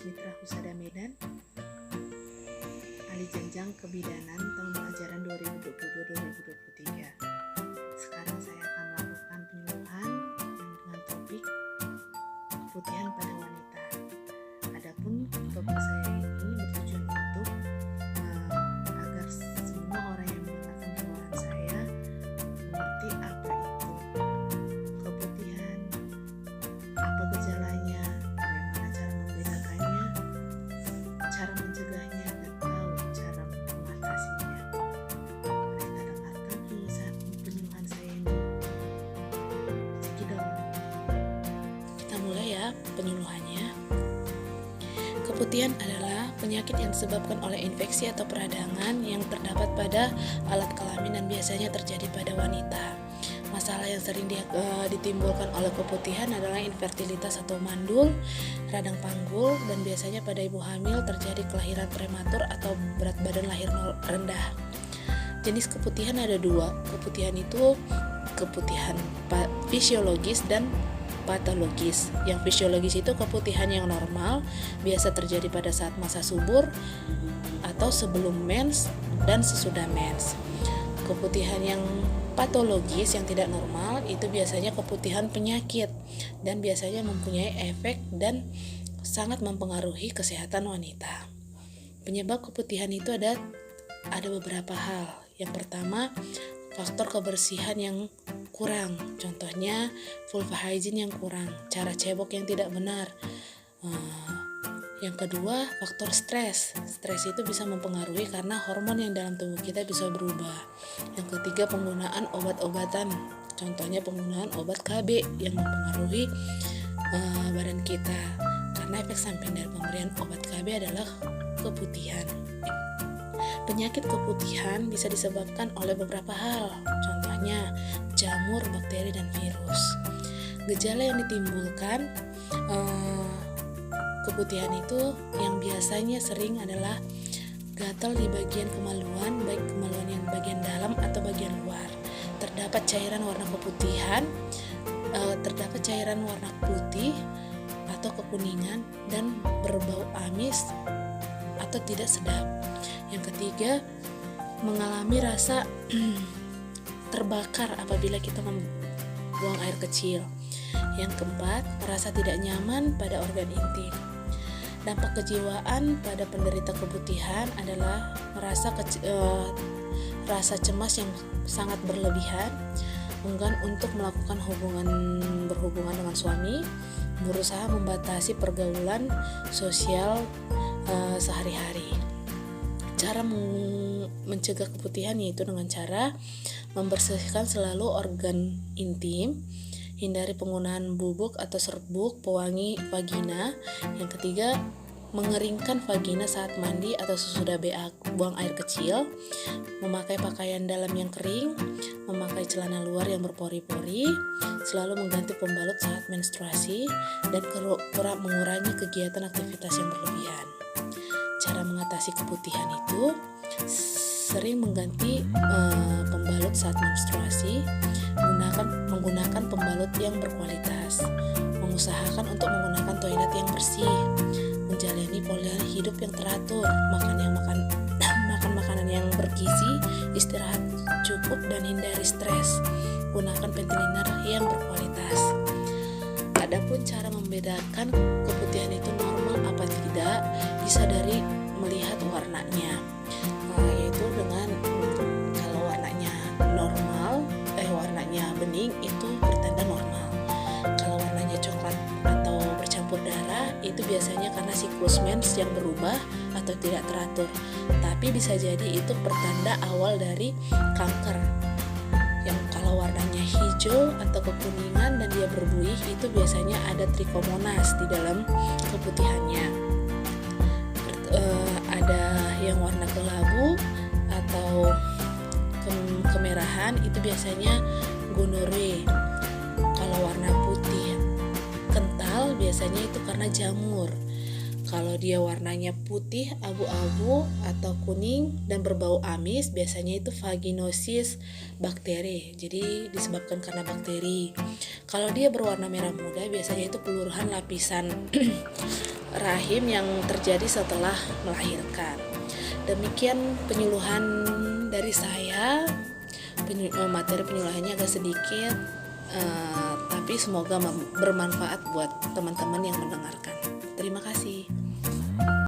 Mitra Husada Medan, ahli jenjang kebidanan tahun ajaran 2022-2023. Sekarang saya akan melakukan penyuluhan dengan topik keputihan pada wanita. Adapun topik saya ini bertujuan untuk agar semua orang yang mendengarkan penyuluhan saya mengerti apa itu keputihan, apa gejalanya, bagaimana cara membedakannya, cara mencegahnya, dan tahu cara mengatasinya. Mari kita dengarkan penyuluhan saya ini. Cekidot. Kita mulai ya penyuluhannya. Keputihan adalah penyakit yang disebabkan oleh infeksi atau peradangan yang terdapat pada alat kelamin dan biasanya terjadi pada wanita. Masalah yang sering ditimbulkan oleh keputihan adalah infertilitas atau mandul, radang panggul, dan biasanya pada ibu hamil terjadi kelahiran prematur atau berat badan lahir rendah. Jenis keputihan ada dua. Keputihan itu keputihan fisiologis dan patologis. Yang fisiologis itu keputihan yang normal, biasa terjadi pada saat masa subur atau sebelum mens dan sesudah mens. Keputihan yang patologis yang tidak normal itu biasanya keputihan penyakit dan biasanya mempunyai efek dan sangat mempengaruhi kesehatan wanita. Penyebab keputihan itu ada beberapa hal. Yang pertama, faktor kebersihan yang kurang. Contohnya vulva hygiene yang kurang, cara cebok yang tidak benar. Yang kedua, faktor stres. Stres itu bisa mempengaruhi karena hormon yang dalam tubuh kita bisa berubah. Yang ketiga, penggunaan obat-obatan. Contohnya penggunaan obat KB yang mempengaruhi badan kita. Karena efek samping dari pemberian obat KB adalah keputihan. Penyakit keputihan bisa disebabkan oleh beberapa hal. Contohnya jamur, bakteri, dan virus. Gejala yang ditimbulkan keputihan itu yang biasanya sering adalah gatal di bagian kemaluan, baik kemaluan yang bagian dalam atau bagian luar. Terdapat cairan warna keputihan, terdapat cairan warna putih atau kekuningan dan berbau amis atau tidak sedap. Yang ketiga, mengalami rasa terbakar apabila kita membuang air kecil. Yang keempat, merasa tidak nyaman pada organ intim. Dampak kejiwaan pada penderita keputihan adalah rasa cemas yang sangat berlebihan, enggan untuk melakukan berhubungan dengan suami, berusaha membatasi pergaulan sosial sehari-hari. Cara mencegah keputihan yaitu dengan cara membersihkan selalu organ intim, hindari penggunaan bubuk atau serbuk pewangi vagina. Yang ketiga, mengeringkan vagina saat mandi atau sesudah buang air kecil, memakai pakaian dalam yang kering, memakai celana luar yang berpori-pori, selalu mengganti pembalut saat menstruasi, dan mengurangi kegiatan aktivitas yang berlebihan. Cara mengatasi keputihan itu sering mengganti pembalut saat menstruasi, menggunakan pembalut yang berkualitas, mengusahakan untuk menggunakan toilet yang bersih, menjalani pola hidup yang teratur, makan makanan yang bergizi, istirahat cukup, dan hindari stres. Gunakan panty liner yang berkualitas. Adapun cara membedakan keputihan itu normal apa tidak bisa dari melihat warnanya, yaitu dengan kalau warnanya warnanya bening itu bertanda normal. Kalau warnanya coklat atau bercampur darah itu biasanya karena siklus mens yang berubah atau tidak teratur. Tapi bisa jadi itu pertanda awal dari kanker. Yang kalau warnanya hijau atau kekuningan dan dia berbuih itu biasanya ada trikomonas di dalam keputihannya. Ada yang warna kelabu atau kemerahan itu biasanya gonorrhea. Kalau warna putih kental biasanya itu karena jamur. Kalau dia warnanya putih, abu-abu atau kuning dan berbau amis, biasanya itu vaginosis bakteri. Jadi disebabkan karena bakteri. Kalau dia berwarna merah muda, biasanya itu peluruhan lapisan rahim yang terjadi setelah melahirkan. Demikian penyuluhan dari saya. Materi penyuluhannya agak sedikit, tapi semoga bermanfaat buat teman-teman yang mendengarkan. Terima kasih.